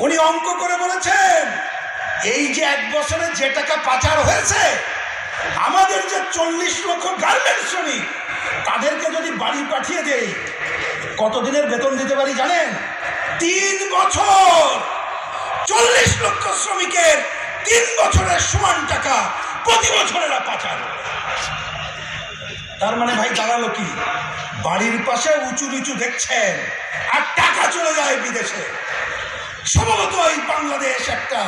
উনি অঙ্ক করে বলেছেন এই যে 1 বছরে যে টাকা পাচার হয়েছে, আমাদের যে 40 লক্ষ গার্মেন্টস শ্রমিক তাদেরকে যদি বাড়ি পাঠিয়ে দেই কতদিনের বেতন দিতে পারি জানেন? 3 বছর। 40 লক্ষ শ্রমিকের 3 বছরের সমান টাকা প্রতি বছরেরা পাচার। তার মানে ভাই দাঁড়ালো কি? বাড়ির পাশে উঁচু নিচু দেখছেন আর টাকা চলে যায় বিদেশে। সম্ভবত এই বাংলাদেশ একটা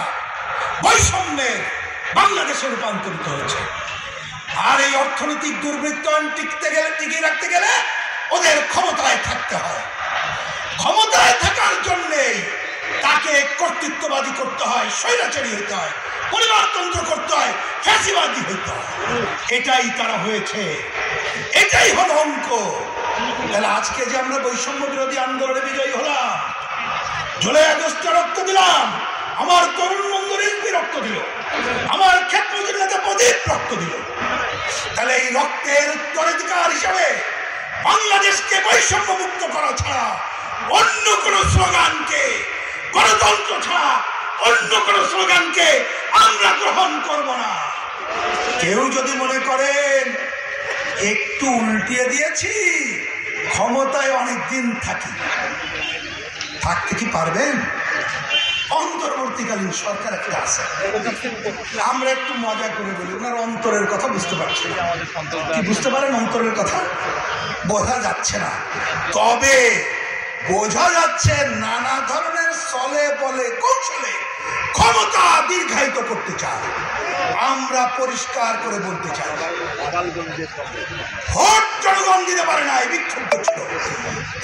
বৈষম্যের বাংলাদেশে রূপান্তরিত হয়েছে। আর এই অর্থনৈতিক দুর্বৃত্তায়ন টিকিয়ে রাখতে গেলে ওদের ক্ষমতায় থাকতে হয়। ক্ষমতায় থাকার জন্যেই তাকে কর্তৃত্ববাদী করতে হয়, স্বৈরাচারী হইতে হয়, পরিবারতন্ত্র করতে হয়, ফ্যাসিবাদী হইতে হয়। এটাই তারা হয়েছে, এটাই হলো অঙ্ক। তাহলে আজকে যে আমরা বৈষম্য বিরোধী আন্দোলনে বিজয়ী হলাম, জুলাই আগস্টে রক্ত দিলাম, আমার তরুণ বন্ধু রিজভী রক্ত দিল, আমার ক্ষেত্রমন্ত্রী নেতা প্রদীপ রক্ত দিল, তাহলে এই রক্তের উত্তরাধিকার হিসাবে বাংলাদেশকে বৈষম্য মুক্ত করা ছাড়া অন্য কোন স্লোগানকে, গণতন্ত্র ছাড়া অন্য কোন স্লোগানকে আমরা গ্রহণ করব না। কেউ যদি মনে করেন একটু উল্টিয়ে দিয়েছি, ক্ষমতায় অনেকদিন থাকতে কি পারবেন? অন্তর্বর্তীকালীন সরকার একটা আছে, আমরা একটু মজা করে বলি ওনার অন্তরের কথা বুঝতে পারছি না। কি বুঝতে পারেন অন্তরের কথা? বোঝা যাচ্ছে না, তবে বোঝা যাচ্ছে নানা ধরনের চলে বলে কৌশলে ক্ষমতা দীর্ঘায়িত করতে চায়। আমরা পরিষ্কার করে বলতে চাই, ভোট জনগণ দিতে পারে নাই, বিক্ষুব্ধ ছিল,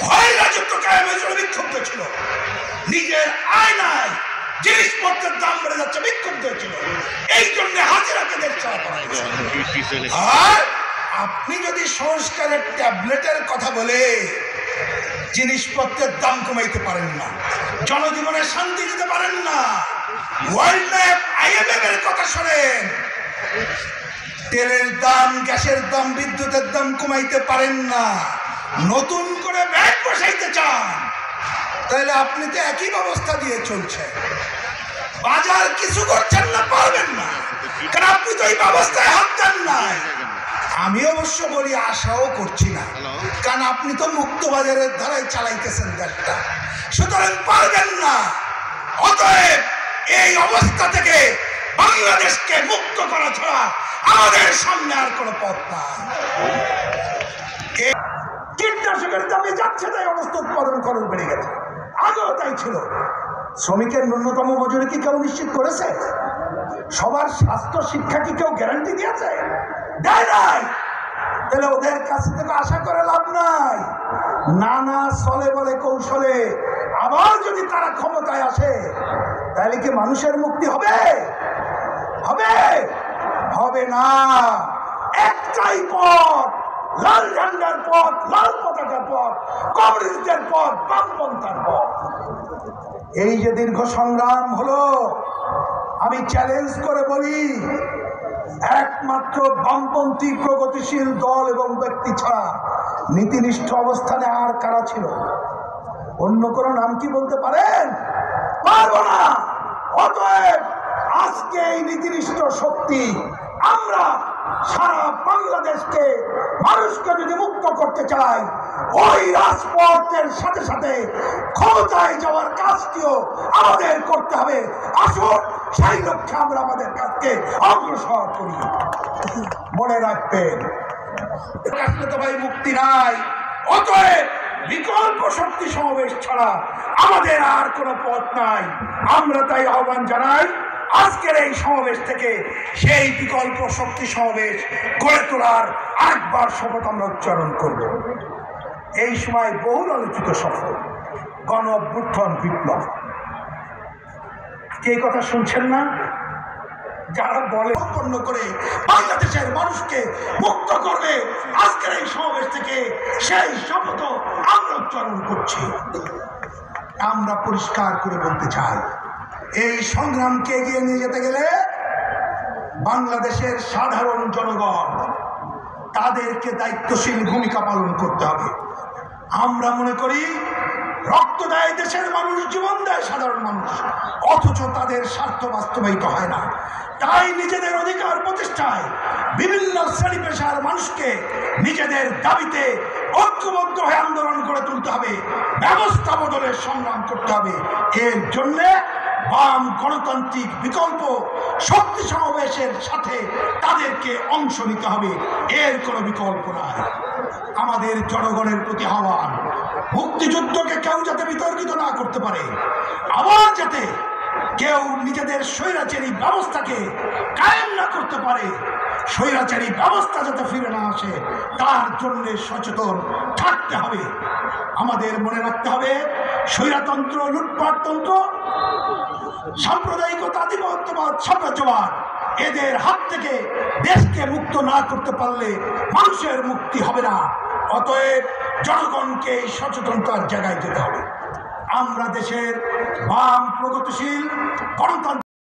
ভয়ের রাজত্ব কায়েম হয়েছিল, বিক্ষুব্ধ ছিল, নিজের আয়নায় জিনিসপত্রের দাম বেড়ে যাচ্ছে, বিক্ষুব্ধ হয়েছিল, এই জন্য হাজিরাকে দেশ চাওয়া করা হয়েছে। আর আপনি যদি সংস্কারের ট্যাবলেটের কথা বলে জিনিসপত্রের দাম কমাইতে পারেন না, জনজীবনে শান্তি দিতে পারেন না, ওয়ার্ল্ড ব্যাংক IMF এর কথা শোনেন, তেলের দাম, গ্যাসের দাম, বিদ্যুতের দাম কমাইতে পারেন না, নতুন করে ব্যাংক বসাইতে চান, তাহলে আপনি তো একই ব্যবস্থা দিয়ে চলছেন, বাজার কিছু করছেন না, পারবেন না, কারণ আপনি তো এই ব্যবস্থায় হাত দেন নাই। আমি অবশ্য বলি আশাও করছি না, কারণ আপনি তো মুক্ত বাজারের ধারায় চালাইতেছেন দেশটা, সুতরাং পারবেন না। অতএব এই অবস্থা থেকে বাংলাদেশকে মুক্ত করা ছাড়া আমাদের সামনে আর কোনো পথ নাই। কীটনাশকের দামে যাচ্ছে তাই অবস্থা উৎপাদন খরচ বেড়ে গেছে, আগেও তাই ছিল। শ্রমিকের ন্যূনতম মজুরি কি কেউ নিশ্চিত করেছে? সবার স্বাস্থ্য শিক্ষা কি কেউ গ্যারান্টি দিয়েছে? দেয় নাই। তাহলে ওদের কাছ থেকে আশা করে লাভ নাই। নানা চলে বলে কৌশলে আবার যদি তারা ক্ষমতায় আসে, তাহলে কি মানুষের মুক্তি হবে? হবে না। একটাই পথ, লাল ঝান্ডার পথ, লাল পতাকার পথ, কমিউনিস্টদের পথ, বামপন্থার পথ। এই যে দীর্ঘ সংগ্রাম হলো, আমি চ্যালেঞ্জ করে বলি, একমাত্র বামপন্থী প্রগতিশীল দল এবং ব্যক্তি ছাড়া নীতিনিষ্ঠ অবস্থানে আর কারা ছিল? অন্য কোনো নাম কি বলতে পারেন? পারবো না। অতএব আজকে এই নীতিনিষ্ঠ শক্তি আমরা সারা বাংলাদেশকে, মানুষকে যদি মুক্ত করতে চাই, ওই রাজপথের সাথে সাথে ক্ষমতায় যাওয়ার কাজটিও আমাদের করতে হবে। আসুন সেই লক্ষ্যে আমরা আমাদের কাজকে অগ্রসর করি। মনে রাখবেন, আসলে তো ভাই মুক্তি নাই। অতএব বিকল্প শক্তি সমাবেশ ছাড়া আমাদের আর কোনো পথ নাই। আমরা তাই আহ্বান জানাই, আজকের এই সমাবেশ থেকে সেই বিকল্প শক্তি সমাবেশ গড়ে তোলার আরেকবার শপথ আমরা উচ্চারণ করব। এই সময় বহুল আলোচিত শব্দ গণ অভ্যুত্থান, বিপ্লব। কে কথা শুনছেন না? যারা বলে সম্পন্ন করে বাংলাদেশের মানুষকে মুক্ত করবে, আজকের এই সমাবেশ থেকে সেই শপথ আমরা উচ্চারণ করছি। আমরা পরিষ্কার করে বলতে চাই, এই সংগ্রামকে এগিয়ে নিয়ে যেতে গেলে বাংলাদেশের সাধারণ জনগণ, তাদেরকে দায়িত্বশীল ভূমিকা পালন করতে হবে। আমরা মনে করি রক্ত দেয় দেশের মানুষ, জীবন দেয় সাধারণ মানুষ, অথচ তাদের স্বার্থ বাস্তবায়িত হয় না। তাই নিজেদের অধিকার প্রতিষ্ঠায় বিভিন্ন শ্রেণী পেশার মানুষকে নিজেদের দাবিতে ঐক্যবদ্ধ হয়ে আন্দোলন করে তুলতে হবে, ব্যবস্থা বদলের সংগ্রাম করতে হবে। এর জন্য বাম গণতান্ত্রিক বিকল্প শক্তি সমাবেশের সাথে তাদেরকে অংশ নিতে হবে, এর কোনো বিকল্প নাই। আমাদের জনগণের প্রতি আহ্বান, মুক্তিযুদ্ধকে কেউ যাতে বিতর্কিত না করতে পারে, আবার যাতে কেউ নিজেদের স্বৈরাচারী ব্যবস্থাকে কায়েম না করতে পারে, স্বৈরাচারী ব্যবস্থা যাতে ফিরে না আসে, তার জন্য সচেতন থাকতে হবে। আমাদের মনে রাখতে হবে, স্বৈরতন্ত্র, লুটপাটতন্ত্র, সাম্প্রদায়িকতা, আধিপত্যবাদ, সাম্রাজ্যবাদ, এদের হাত থেকে দেশকে মুক্ত না করতে পারলে মানুষের মুক্তি হবে না। অতএব জনগণকে এই সচেতনতার জায়গায় যেতে হবে। আমরা দেশের বাম প্রগতিশীল গণতান্ত্রিক